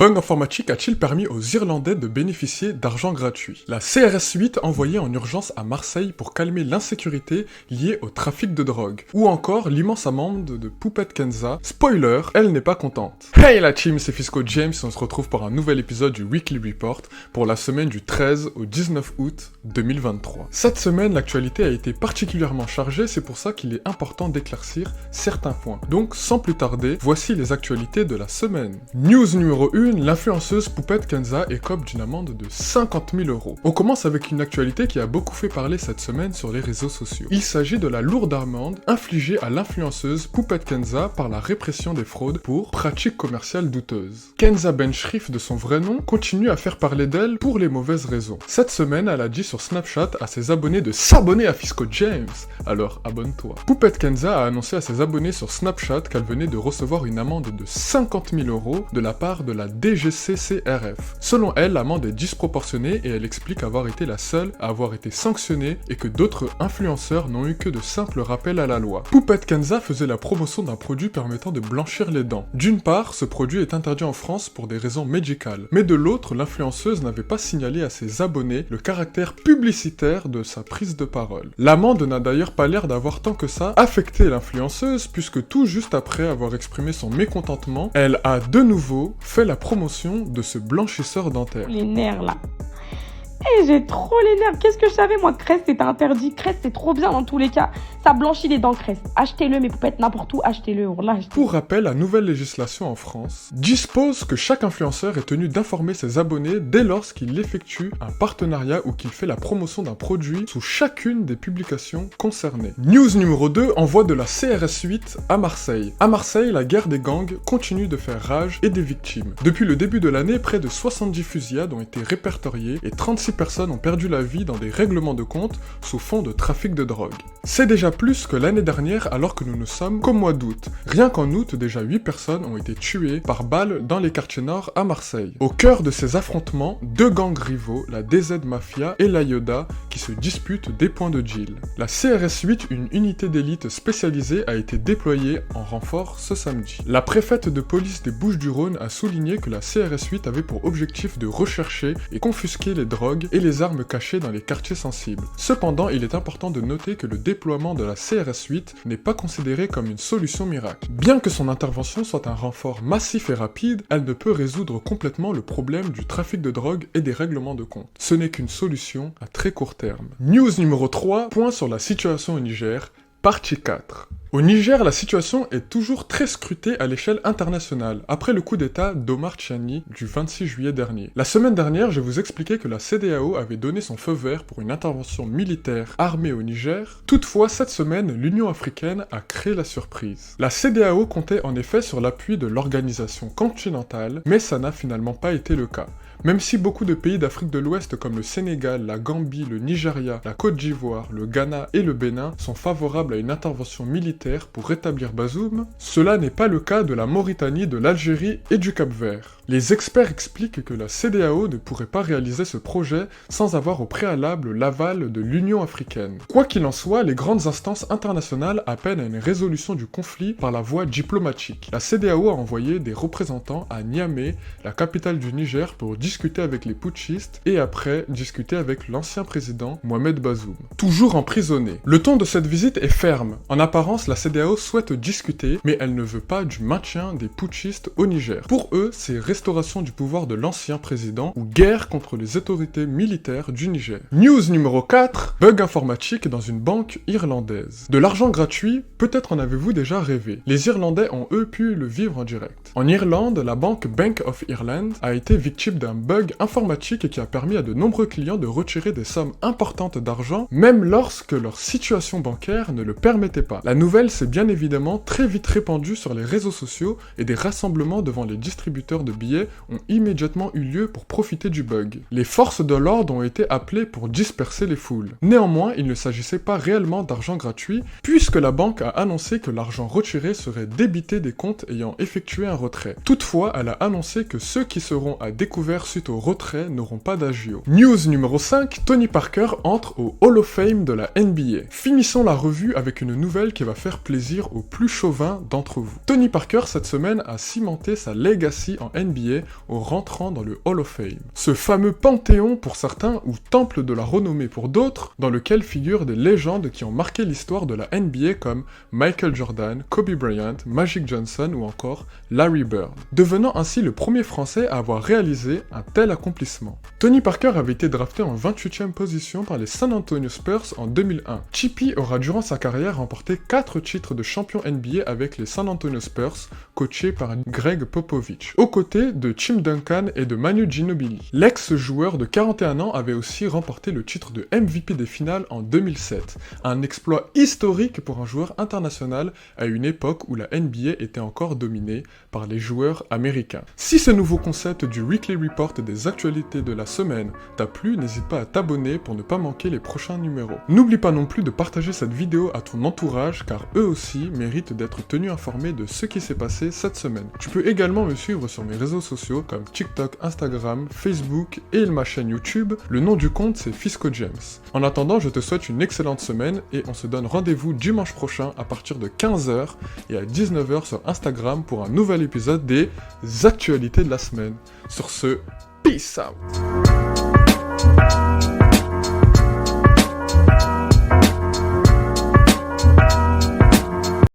Bug informatique a-t-il permis aux Irlandais de bénéficier d'argent gratuit? La CRS 8 envoyée en urgence à Marseille pour calmer l'insécurité liée au trafic de drogue. Ou encore l'immense amende de Poupette Kenza. Spoiler, elle n'est pas contente. Hey la team, c'est Fisco James et on se retrouve pour un nouvel épisode du Weekly Report pour la semaine du 13 au 19 août 2023. Cette semaine, l'actualité a été particulièrement chargée, c'est pour ça qu'il est important d'éclaircir certains points. Donc, sans plus tarder, voici les actualités de la semaine. News numéro 1, l'influenceuse Poupette Kenza écope d'une amende de 50 000 €. On commence avec une actualité qui a beaucoup fait parler cette semaine sur les réseaux sociaux. Il s'agit de la lourde amende infligée à l'influenceuse Poupette Kenza par la répression des fraudes pour pratiques commerciales douteuses. Kenza Bencherif, de son vrai nom, continue à faire parler d'elle pour les mauvaises raisons. Cette semaine, elle a dit sur Snapchat à ses abonnés de s'abonner à Fisco James. Alors abonne-toi. Poupette Kenza a annoncé à ses abonnés sur Snapchat qu'elle venait de recevoir une amende de 50 000 € de la part de la DGCCRF. Selon elle, l'amende est disproportionnée et elle explique avoir été la seule à avoir été sanctionnée et que d'autres influenceurs n'ont eu que de simples rappels à la loi. Poupette Kenza faisait la promotion d'un produit permettant de blanchir les dents. D'une part, ce produit est interdit en France pour des raisons médicales, mais de l'autre, l'influenceuse n'avait pas signalé à ses abonnés le caractère publicitaire de sa prise de parole. L'amende n'a d'ailleurs pas l'air d'avoir tant que ça affecté l'influenceuse puisque tout juste après avoir exprimé son mécontentement, elle a de nouveau fait la promotion de ce blanchisseur dentaire. Les nerfs là. J'ai trop les nerfs. Qu'est-ce que je savais moi? Crest c'est interdit. Crest c'est trop bien dans tous les cas. Ça blanchit les dents Crest. Achetez-le mes poupettes n'importe où. Achetez-le. Pour rappel, la nouvelle législation en France dispose que chaque influenceur est tenu d'informer ses abonnés dès lors qu'il effectue un partenariat ou qu'il fait la promotion d'un produit sous chacune des publications concernées. News numéro 2, envoi de la CRS 8 à Marseille. À Marseille, la guerre des gangs continue de faire rage et des victimes. Depuis le début de l'année, près de 70 fusillades ont été répertoriées et 36 personnes ont perdu la vie dans des règlements de compte sous fond de trafic de drogue. C'est déjà plus que l'année dernière alors que nous ne sommes qu'au mois d'août. Rien qu'en août, déjà 8 personnes ont été tuées par balles dans les quartiers nord à Marseille. Au cœur de ces affrontements, deux gangs rivaux, la DZ Mafia et la Yoda, qui se disputent des points de deal. La CRS 8, une unité d'élite spécialisée, a été déployée en renfort ce samedi. La préfète de police des Bouches-du-Rhône a souligné que la CRS 8 avait pour objectif de rechercher et confisquer les drogues et les armes cachées dans les quartiers sensibles. Cependant, il est important de noter que le déploiement de la CRS 8 n'est pas considéré comme une solution miracle. Bien que son intervention soit un renfort massif et rapide, elle ne peut résoudre complètement le problème du trafic de drogue et des règlements de compte. Ce n'est qu'une solution à très court terme. News numéro 3, point sur la situation au Niger, partie 4. Au Niger, la situation est toujours très scrutée à l'échelle internationale, après le coup d'état d'Omar Tchani du 26 juillet dernier. La semaine dernière, je vous expliquais que la CEDEAO avait donné son feu vert pour une intervention militaire armée au Niger. Toutefois, cette semaine, l'Union africaine a créé la surprise. La CEDEAO comptait en effet sur l'appui de l'organisation continentale, mais ça n'a finalement pas été le cas. Même si beaucoup de pays d'Afrique de l'Ouest comme le Sénégal, la Gambie, le Nigeria, la Côte d'Ivoire, le Ghana et le Bénin sont favorables à une intervention militaire pour rétablir Bazoum, cela n'est pas le cas de la Mauritanie, de l'Algérie et du Cap-Vert. Les experts expliquent que la CEDEAO ne pourrait pas réaliser ce projet sans avoir au préalable l'aval de l'Union africaine. Quoi qu'il en soit, les grandes instances internationales appellent à une résolution du conflit par la voie diplomatique. La CEDEAO a envoyé des représentants à Niamey, la capitale du Niger, pour discuter avec les putschistes et après discuter avec l'ancien président Mohamed Bazoum, toujours emprisonné. Le ton de cette visite est ferme. En apparence, la CEDEAO souhaite discuter, mais elle ne veut pas du maintien des putschistes au Niger. Pour eux, c'est restauration du pouvoir de l'ancien président ou guerre contre les autorités militaires du Niger. News numéro 4, bug informatique dans une banque irlandaise. De l'argent gratuit, peut-être en avez-vous déjà rêvé. Les Irlandais ont eux pu le vivre en direct. En Irlande, la banque Bank of Ireland a été victime d'un bug informatique qui a permis à de nombreux clients de retirer des sommes importantes d'argent, même lorsque leur situation bancaire ne le permettait pas. La nouvelle s'est bien évidemment très vite répandue sur les réseaux sociaux et des rassemblements devant les distributeurs de billets ont immédiatement eu lieu pour profiter du bug. Les forces de l'ordre ont été appelées pour disperser les foules. Néanmoins, il ne s'agissait pas réellement d'argent gratuit, puisque la banque a annoncé que l'argent retiré serait débité des comptes ayant effectué un retrait. Toutefois, elle a annoncé que ceux qui seront à découvert suite au retrait n'auront pas d'agio. News numéro 5, Tony Parker entre au Hall of Fame de la NBA. Finissons la revue avec une nouvelle qui va faire plaisir aux plus chauvins d'entre vous. Tony Parker, cette semaine, a cimenté sa legacy en NBA NBA en rentrant dans le Hall of Fame. Ce fameux panthéon pour certains ou temple de la renommée pour d'autres, dans lequel figurent des légendes qui ont marqué l'histoire de la NBA comme Michael Jordan, Kobe Bryant, Magic Johnson ou encore Larry Bird, devenant ainsi le premier Français à avoir réalisé un tel accomplissement. Tony Parker avait été drafté en 28e position par les San Antonio Spurs en 2001. Chippy aura durant sa carrière remporté 4 titres de champion NBA avec les San Antonio Spurs, coachés par Greg Popovich, aux côtés de Tim Duncan et de Manu Ginobili. L'ex-joueur de 41 ans avait aussi remporté le titre de MVP des finales en 2007, un exploit historique pour un joueur international à une époque où la NBA était encore dominée par les joueurs américains. Si ce nouveau concept du Weekly Report et des actualités de la semaine t'a plu, n'hésite pas à t'abonner pour ne pas manquer les prochains numéros. N'oublie pas non plus de partager cette vidéo à ton entourage car eux aussi méritent d'être tenus informés de ce qui s'est passé cette semaine. Tu peux également me suivre sur mes réseaux sociaux comme TikTok, Instagram, Facebook et ma chaîne YouTube. Le nom du compte c'est Fisco James. En attendant, je te souhaite une excellente semaine et on se donne rendez-vous dimanche prochain à partir de 15h et à 19h sur Instagram pour un nouvel épisode des actualités de la semaine. Sur ce, peace out!